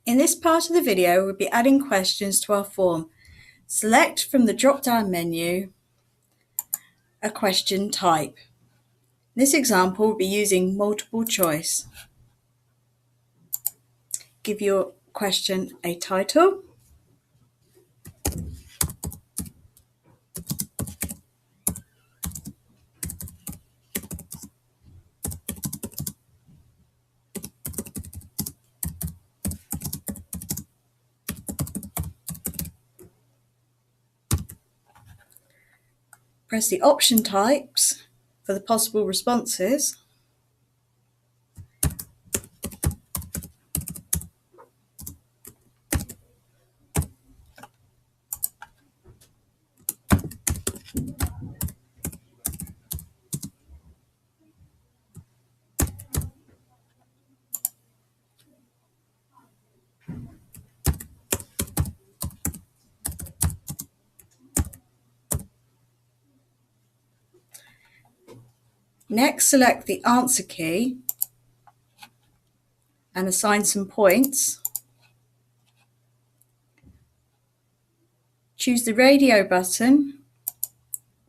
In this part of the video, we'll be adding questions to our form. Select from the drop-down menu a question type. In this example, we'll be using multiple choice. Give your question a title. Press the option types for the possible responses. Next, select the answer key and assign some points. Choose the radio button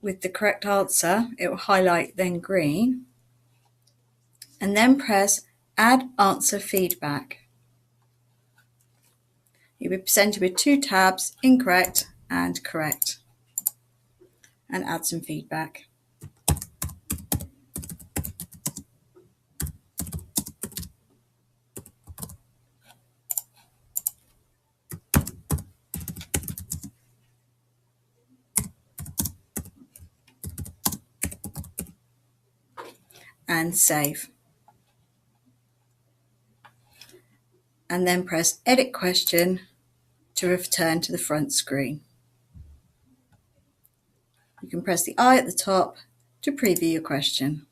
with the correct answer. It will highlight then green. And then press Add Answer Feedback. You'll be presented with two tabs, incorrect and correct. And add some feedback. And save. And then press Edit Question to return to the front screen. You can press the I at the top to preview your question.